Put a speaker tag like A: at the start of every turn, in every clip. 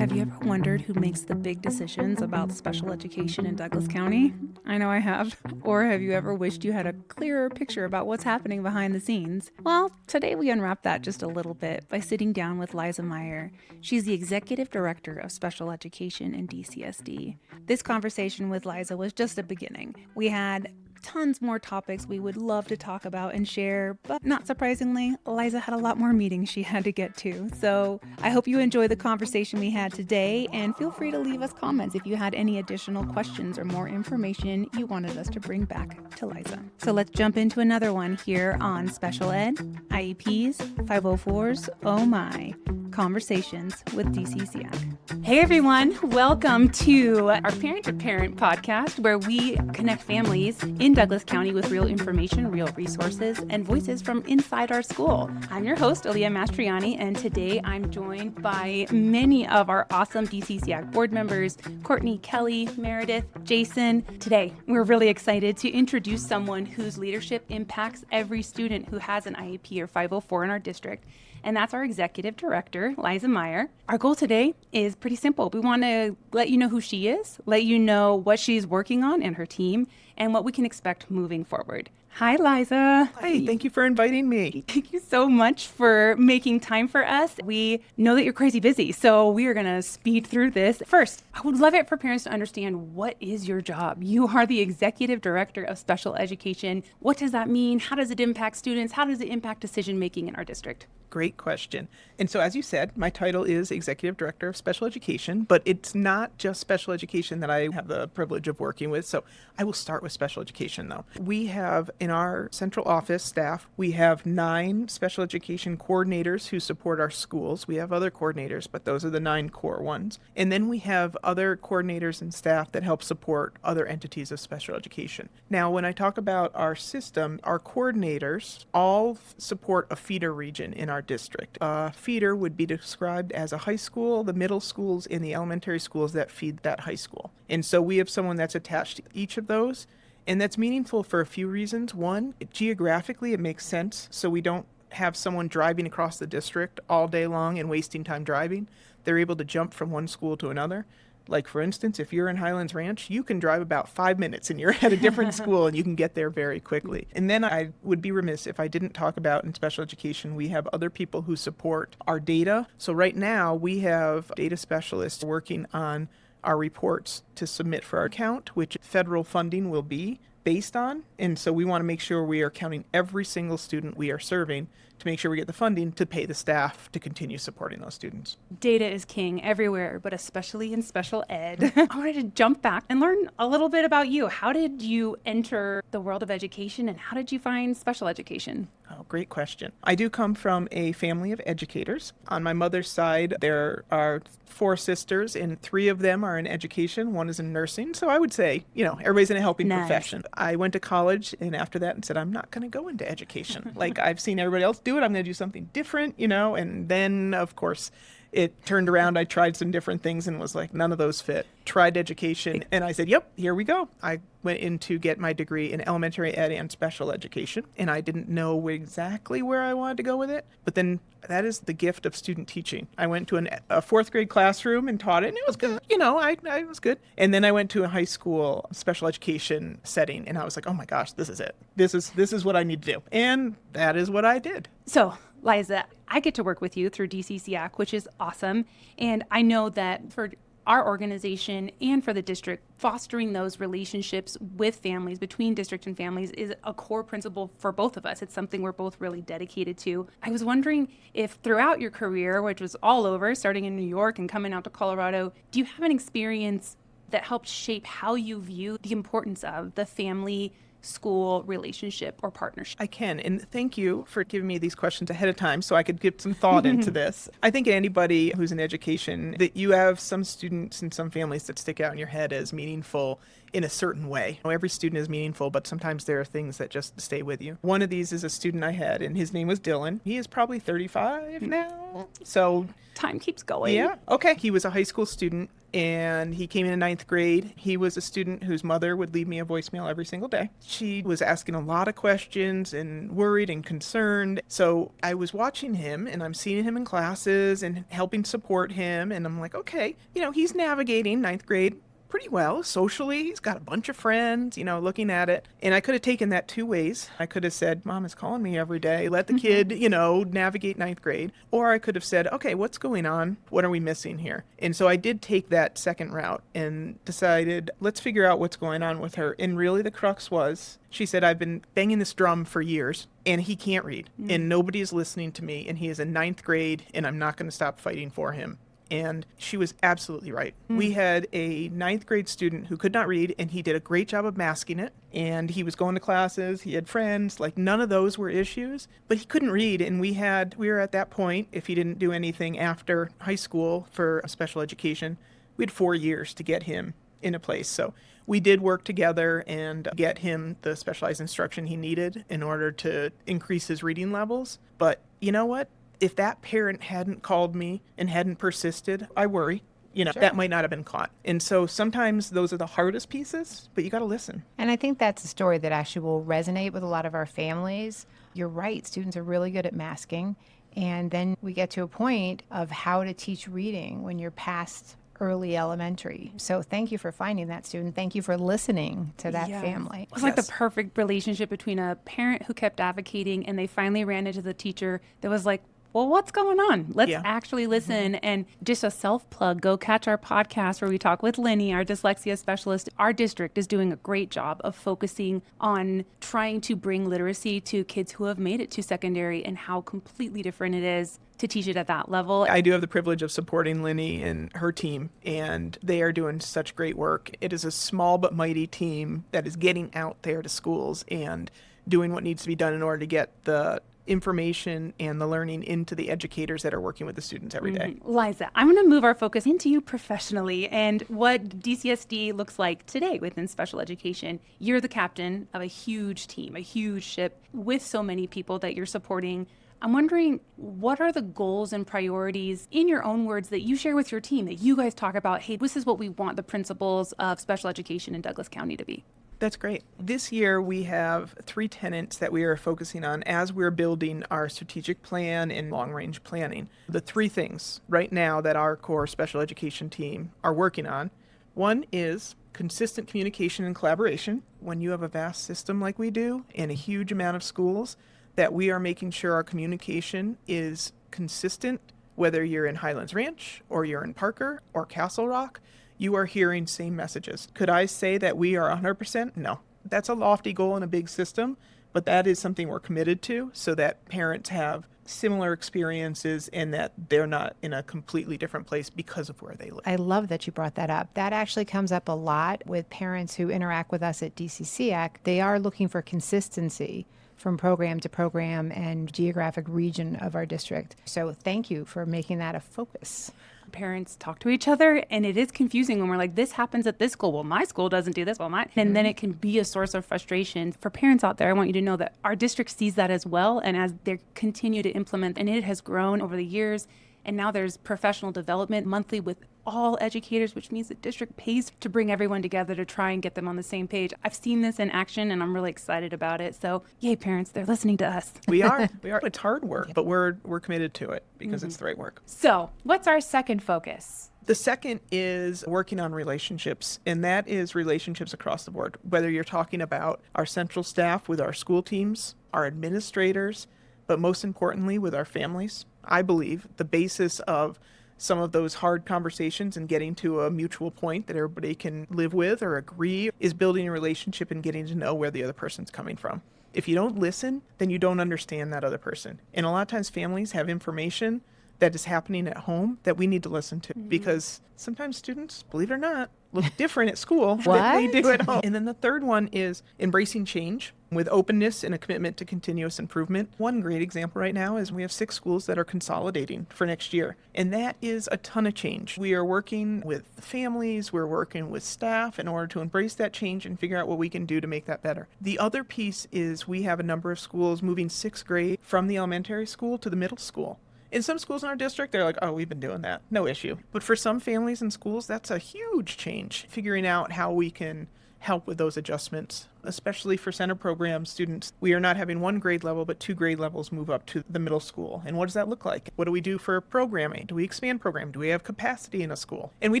A: Have you ever wondered who makes the big decisions about special education in Douglas County? I know I have. Or have you ever wished you had a clearer picture about what's happening behind the scenes? Well, today we unwrap that just a little bit by sitting down with Liza Meier. She's the Executive Director of Special Education in DCSD. This conversation with Liza was just a beginning. We had tons more topics we would love to talk about and share, but not surprisingly, Liza had a lot more meetings she had to get to. So I hope you enjoy the conversation we had today, and feel free to leave us comments if you had any additional questions or more information you wanted us to bring back to Liza. So let's jump into another one here on Special Ed, IEPs, 504s, oh my, Conversations with DCSD. Hey everyone, welcome to our Parent to Parent podcast, where we connect families in Douglas County with real information, real resources, and voices from inside our school. I'm your host, Aleia Mastroianni, and today I'm joined by many of our awesome DCSD board members, Courtney, Kelly, Meredith, Jason. Today, we're really excited to introduce someone whose leadership impacts every student who has an IEP or 504 in our district. And that's our Executive Director, Liza Meier. Our goal today is pretty simple. We want to let you know who she is, let you know what she's working on and her team, and what we can expect moving forward. Hi, Liza.
B: Hi, thank you for inviting me.
A: Thank you so much for making time for us. We know that you're crazy busy, so we are going to speed through this. First, I would love it for parents to understand, what is your job? You are the Executive Director of Special Education. What does that mean? How does it impact students? How does it impact decision-making in our district?
B: Great question. And so, as you said, my title is Executive Director of Special Education, but it's not just special education that I have the privilege of working with. So I will start with special education, though. We have in our central office staff, we have 9 special education coordinators who support our schools. We have other coordinators, but those are the 9 core ones. And then we have other coordinators and staff that help support other entities of special education. Now, when I talk about our system, our coordinators all support a feeder region in our district. A feeder would be described as a high school, the middle schools, and the elementary schools that feed that high school. And so we have someone that's attached to each of those, and that's meaningful for a few reasons. One, geographically, it makes sense, so we don't have someone driving across the district all day long and wasting time driving. They're able to jump from one school to another. Like, for instance, if you're in Highlands Ranch, you can drive about 5 minutes and you're at a different school and you can get there very quickly. And then I would be remiss if I didn't talk about, in special education, we have other people who support our data. So right now we have data specialists working on our reports to submit for our account, which federal funding will be based on. And so we want to make sure we are counting every single student we are serving to make sure we get the funding to pay the staff to continue supporting those students.
A: Data is king everywhere, but especially in special ed. I wanted to jump back and learn a little bit about you. How did you enter the world of education, and how did you find special education?
B: Oh, great question. I do come from a family of educators. On my mother's side, there are 4 sisters, and 3 of them are in education. 1 is in nursing. So I would say, everybody's in a helping profession. I went to college and after that and said, I'm not going to go into education. Like, I've seen everybody else do it. I'm going to do something different, and then, of course, it turned around. I tried some different things and was like, none of those fit. Tried education, and I said, yep, here we go. I went in to get my degree in elementary ed and special education, and I didn't know exactly where I wanted to go with it. But then that is the gift of student teaching. I went to a 4th grade classroom and taught it, and it was good. I was good. And then I went to a high school special education setting, and I was like, oh my gosh, this is it. This is what I need to do. And that is what I did.
A: So, Liza, I get to work with you through DCSD, which is awesome. And I know that for our organization and for the district, fostering those relationships with families, between district and families, is a core principle for both of us. It's something we're both really dedicated to. I was wondering if throughout your career, which was all over, starting in New York and coming out to Colorado, do you have an experience that helped shape how you view the importance of the family school relationship or partnership?
B: I can, and thank you for giving me these questions ahead of time so I could get some thought into this. I think anybody who's in education, that you have some students and some families that stick out in your head as meaningful in a certain way. Every student is meaningful, but sometimes there are things that just stay with you. One of these is a student I had, and his name was Dylan. He is probably 35 now. So
A: time keeps going.
B: Yeah. Okay. He was a high school student and he came in ninth grade. He was a student whose mother would leave me a voicemail every single day. She was asking a lot of questions and worried and concerned. So I was watching him, and I'm seeing him in classes and helping support him. And I'm like, okay, he's navigating ninth grade pretty well socially. He's got a bunch of friends, looking at it. And I could have taken that two ways. I could have said, Mom is calling me every day. Let the kid, navigate ninth grade. Or I could have said, okay, what's going on? What are we missing here? And so I did take that second route and decided, let's figure out what's going on with her. And really the crux was, she said, I've been banging this drum for years and he can't read and nobody is listening to me. And he is in ninth grade and I'm not going to stop fighting for him. And she was absolutely right. We had a ninth grade student who could not read, and he did a great job of masking it. And he was going to classes, he had friends, like none of those were issues, but he couldn't read. And we were at that point, if he didn't do anything after high school for special education, we had 4 years to get him in a place. So we did work together and get him the specialized instruction he needed in order to increase his reading levels. But you know what? If that parent hadn't called me and hadn't persisted, I worry,
C: Sure.
B: that might not have been caught. And so sometimes those are the hardest pieces, but you got to listen.
C: And I think that's a story that actually will resonate with a lot of our families. You're right. Students are really good at masking. And then we get to a point of how to teach reading when you're past early elementary. So thank you for finding that student. Thank you for listening to that family.
A: It was like the perfect relationship between a parent who kept advocating and they finally ran into the teacher that was like, well, what's going on? Let's actually listen. And just a self-plug, go catch our podcast where we talk with Lenny, our dyslexia specialist. Our district is doing a great job of focusing on trying to bring literacy to kids who have made it to secondary and how completely different it is to teach it at that level.
B: I do have the privilege of supporting Lenny and her team, and they are doing such great work. It is a small but mighty team that is getting out there to schools and doing what needs to be done in order to get the information and the learning into the educators that are working with the students every day.
A: Liza, I'm going to move our focus into you professionally and what DCSD looks like today within special education. You're the captain of a huge team, a huge ship with so many people that you're supporting. I'm wondering, what are the goals and priorities, in your own words, that you share with your team, that you guys talk about, hey, this is what we want the principals of special education in Douglas County to be?
B: That's great. This year we have 3 tenets that we are focusing on as we're building our strategic plan and long-range planning. The 3 things right now that our core special education team are working on. One is consistent communication and collaboration. When you have a vast system like we do and a huge amount of schools, that we are making sure our communication is consistent, whether you're in Highlands Ranch or you're in Parker or Castle Rock. You are hearing same messages. Could I say that we are 100%? No. That's a lofty goal in a big system, but that is something we're committed to so that parents have similar experiences and that they're not in a completely different place because of where they live.
C: I love that you brought that up. That actually comes up a lot with parents who interact with us at DCCAC. They are looking for consistency from program to program and geographic region of our district. So thank you for making that a focus.
A: Parents talk to each other, and it is confusing when we're like, this happens at this school. Well, my school doesn't do this. Well, and then it can be a source of frustration. For parents out there, I want you to know that our district sees that as well. And as they continue to implement, and it has grown over the years, and now there's professional development monthly with all educators, which means the district pays to bring everyone together to try and get them on the same page. I've seen this in action, and I'm really excited about it. So, yay, parents, they're listening to us.
B: We are. It's hard work, but we're committed to it because it's the right work.
A: So, what's our second focus?
B: The second is working on relationships, and that is relationships across the board, whether you're talking about our central staff with our school teams, our administrators, but most importantly with our families. I believe the basis of some of those hard conversations and getting to a mutual point that everybody can live with or agree is building a relationship and getting to know where the other person's coming from. If you don't listen, then you don't understand that other person. And a lot of times families have information that is happening at home that we need to listen to because sometimes students, believe it or not, look different at school than they do at home. And then the third one is embracing change with openness and a commitment to continuous improvement. One great example right now is we have 6 schools that are consolidating for next year. And that is a ton of change. We are working with families, we're working with staff in order to embrace that change and figure out what we can do to make that better. The other piece is we have a number of schools moving 6th grade from the elementary school to the middle school. In some schools in our district, they're like, oh, we've been doing that. No issue. But for some families and schools, that's a huge change. Figuring out how we can help with those adjustments, especially for center program students. We are not having one grade level, but 2 grade levels move up to the middle school. And what does that look like? What do we do for programming? Do we expand programming? Do we have capacity in a school? And we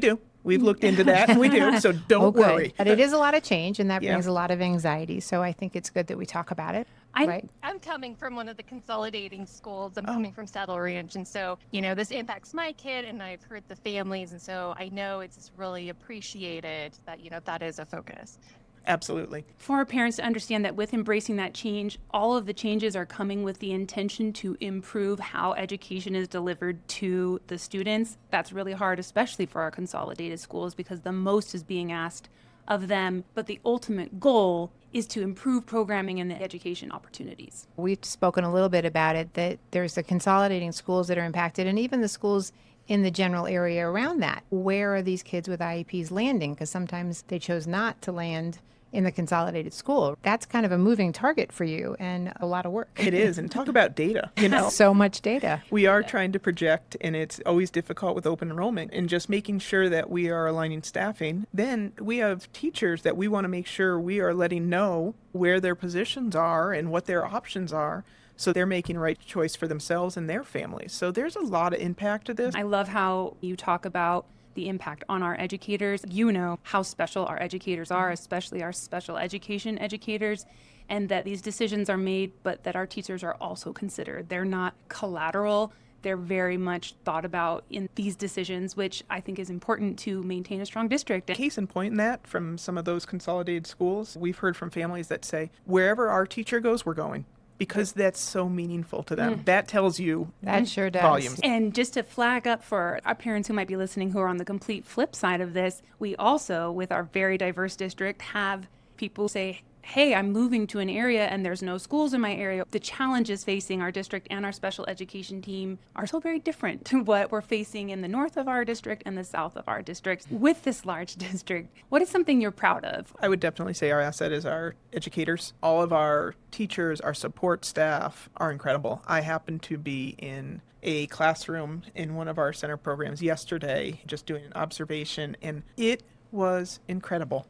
B: do. We've looked into that, and we do. So don't
C: Good.
B: worry.
C: But it is a lot of change, and that
B: Yeah.
C: brings a lot of anxiety. So I think it's good that we talk about it. Right?
D: I'm coming from one of the consolidating schools. I'm coming from Saddle Ranch. And so, you know, this impacts my kid, and I've heard the families. And so I know it's really appreciated that, you know, that is a focus.
B: Absolutely.
A: For our parents to understand that with embracing that change, all of the changes are coming with the intention to improve how education is delivered to the students. That's really hard, especially for our consolidated schools, because the most is being asked of them. But the ultimate goal is to improve programming and the education opportunities.
C: We've spoken a little bit about it, that there's the consolidating schools that are impacted, and even the schools in the general area around that. Where are these kids with IEPs landing? Because sometimes they chose not to land in the consolidated school. That's kind of a moving target for you and a lot of work.
B: It is. And talk about data, you know.
C: So much data.
B: We are trying to project, and it's always difficult with open enrollment, and just making sure that we are aligning staffing. Then we have teachers that we want to make sure we are letting know where their positions are and what their options are, so they're making the right choice for themselves and their families. So there's a lot of impact to this.
A: I love how you talk about the impact on our educators. You know how special our educators are, especially our special education educators, and that these decisions are made, but that our teachers are also considered. They're not collateral. They're very much thought about in these decisions, which I think is important to maintain a strong district.
B: Case in point in that, from some of those consolidated schools, we've heard from families that say, wherever our teacher goes, we're going. Because that's so meaningful to them. That tells you
C: That sure does.
B: volumes.
A: And just to flag up for our parents who might be listening who are on the complete flip side of this, we also, with our very diverse district, have people say, hey, I'm moving to an area and there's no schools in my area. The challenges facing our district and our special education team are so very different to what we're facing in the north of our district and the south of our district. With this large district, what is something you're proud of?
B: I would definitely say our asset is our educators. All of our teachers, our support staff are incredible. I happened to be in a classroom in one of our center programs yesterday, just doing an observation, and it was incredible.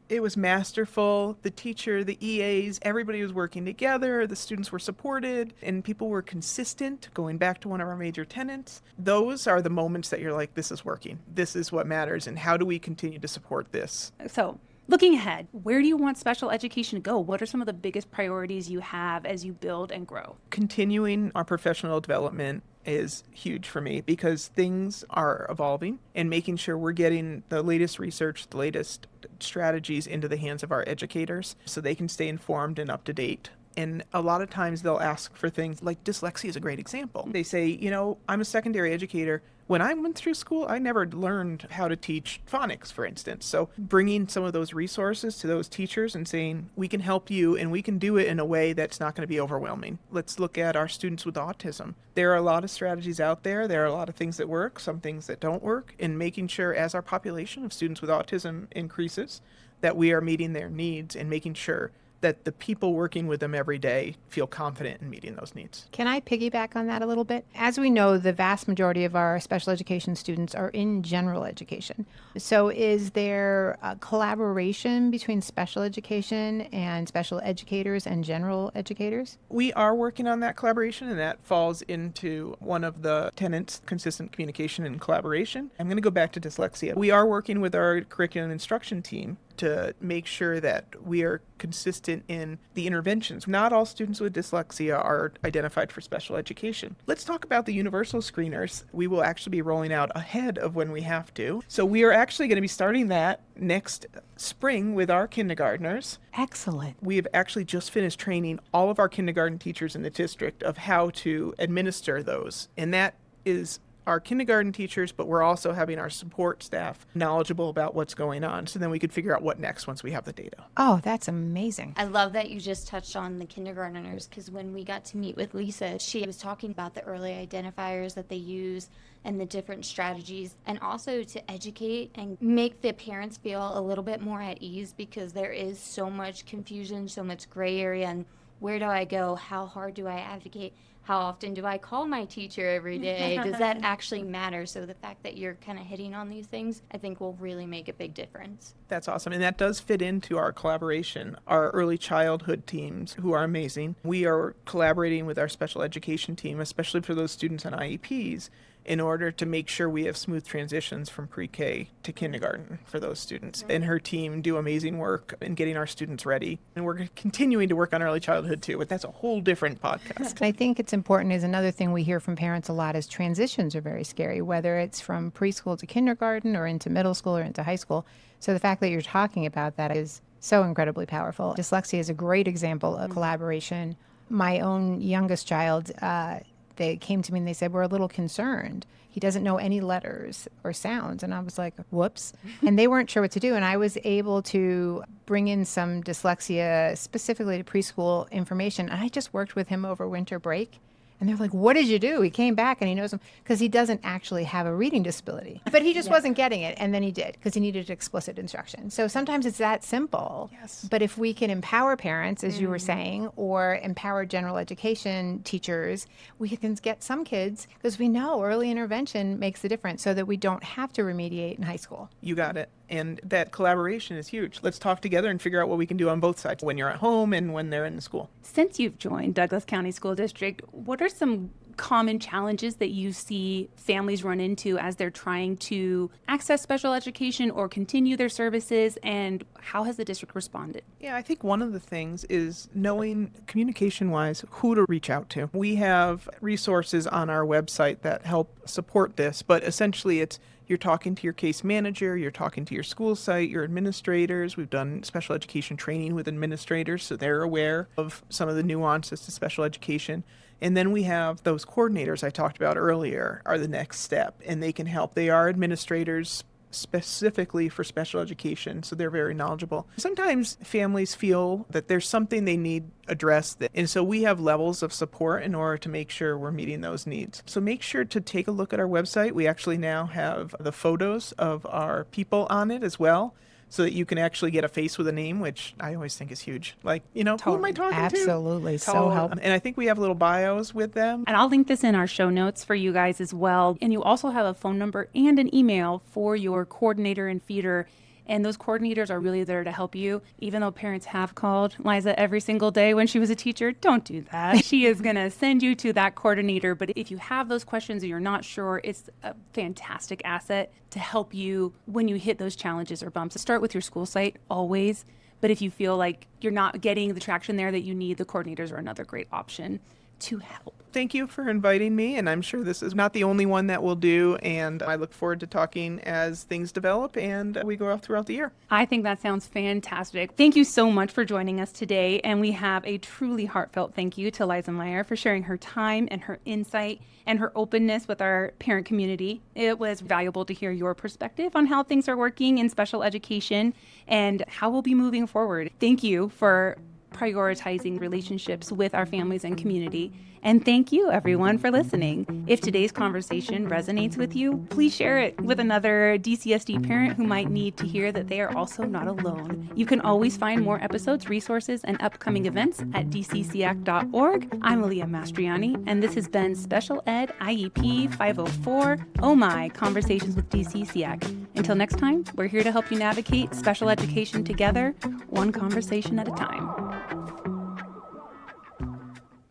B: It was masterful. The teacher, the EAs, everybody was working together. The students were supported, and people were consistent, going back to one of our major tenets. Those are the moments that you're like, this is working. This is what matters, and how do we continue to support this?
A: So, looking ahead, where do you want special education to go? What are some of the biggest priorities you have as you build and grow?
B: Continuing our professional development is huge for me, because things are evolving, and making sure we're getting the latest research, the latest strategies into the hands of our educators so they can stay informed and up to date. And a lot of times they'll ask for things like dyslexia is a great example. They say, you know, I'm a secondary educator. When I went through school, I never learned how to teach phonics, for instance. So bringing some of those resources to those teachers and saying, we can help you, and we can do it in a way that's not going to be overwhelming. Let's look at our students with autism. There are a lot of strategies out there. There are a lot of things that work, some things that don't work, and making sure as our population of students with autism increases, that we are meeting their needs and making sure that the people working with them every day feel confident in meeting those needs.
C: Can I piggyback on that a little bit? As we know, the vast majority of our special education students are in general education. So is there a collaboration between special education and special educators and general educators?
B: We are working on that collaboration, and that falls into one of the tenets, consistent communication and collaboration. I'm going to go back to dyslexia. We are working with our curriculum instruction team to make sure that we are consistent in the interventions. Not all students with dyslexia are identified for special education. Let's talk about the universal screeners. We will actually be rolling out ahead of when we have to. So we are actually going to be starting that next spring with our kindergartners.
C: Excellent.
B: We have actually just finished training all of our kindergarten teachers in the district of how to administer those. And that is our kindergarten teachers, but we're also having our support staff knowledgeable about what's going on, so then we could figure out what next once we have the data.
C: Oh, that's amazing.
E: I love that you just touched on the kindergartners, because when we got to meet with Lisa, she was talking about the early identifiers that they use and the different strategies, and also to educate and make the parents feel a little bit more at ease, because there is so much confusion, so much gray area, and where do I go? How hard do I advocate? how often do I call my teacher every day? Does that actually matter? So the fact that you're kind of hitting on these things, I think will really make a big difference.
B: That's awesome. And that does fit into our collaboration. Our early childhood teams, who are amazing, we are collaborating with our special education team, especially for those students on IEPs, in order to make sure we have smooth transitions from pre-K to kindergarten for those students. And her team do amazing work in getting our students ready. And we're continuing to work on early childhood too, but that's a whole different podcast.
C: I think it's important is another thing we hear from parents a lot is transitions are very scary, whether it's from preschool to kindergarten or into middle school or into high school. So the fact that you're talking about that is so incredibly powerful. Dyslexia is a great example of collaboration. My own youngest child, they came to me and they said, we're a little concerned. He doesn't know any letters or sounds. And I was like, whoops. And they weren't sure what to do. And I was able to bring in some dyslexia specifically to preschool information. And I just worked with him over winter break. And they're like, what did you do? He came back and he knows them because he doesn't actually have a reading disability. But he just wasn't getting it. And then he did because he needed explicit instruction. So sometimes it's that simple.
B: Yes.
C: But if we can empower parents, as you were saying, or empower general education teachers, we can get some kids, because we know early intervention makes the difference so that we don't have to remediate in high school.
B: You got it. And that collaboration is huge. Let's talk together and figure out what we can do on both sides when you're at home and when they're in the school.
A: Since you've joined Douglas County School District, what are some common challenges that you see families run into as they're trying to access special education or continue their services, and how has the district responded?
B: Yeah, I think one of the things is knowing communication-wise who to reach out to. We have resources on our website that help support this, but essentially it's you're talking to your case manager, you're talking to your school site, your administrators. We've done special education training with administrators, so they're aware of some of the nuances to special education. And then we have those coordinators I talked about earlier are the next step, and they can help. They are administrators specifically for special education, so they're very knowledgeable. Sometimes families feel that there's something they need addressed, and so we have levels of support in order to make sure we're meeting those needs. So make sure to take a look at our website. We actually now have the photos of our people on it as well, so that you can actually get a face with a name, which I always think is huge. Like, who am I talking to?
C: Absolutely. So helpful.
B: And I think we have little bios with them.
A: And I'll link this in our show notes for you guys as well. And you also have a phone number and an email for your coordinator and feeder. And those coordinators are really there to help you. Even though parents have called Liza every single day when she was a teacher, don't do that. She is going to send you to that coordinator. But if you have those questions and you're not sure, it's a fantastic asset to help you when you hit those challenges or bumps. Start with your school site always. But if you feel like you're not getting the traction there that you need, the coordinators are another great option to help.
B: Thank you for inviting me, and I'm sure this is not the only one that we'll do, and I look forward to talking as things develop and we go out throughout the year.
A: I think that sounds fantastic. Thank you so much for joining us today, and we have a truly heartfelt thank you to Liza Meier for sharing her time and her insight and her openness with our parent community. It was valuable to hear your perspective on how things are working in special education and how we'll be moving forward. Thank you for prioritizing relationships with our families and community. And thank you, everyone, for listening. If today's conversation resonates with you, please share it with another DCSD parent who might need to hear that they are also not alone. You can always find more episodes, resources, and upcoming events at dcciac.org. I'm Aleia Mastroianni, and this has been Special Ed IEP 504, Oh My, Conversations with DCSD. Until next time, we're here to help you navigate special education together, one conversation at a time.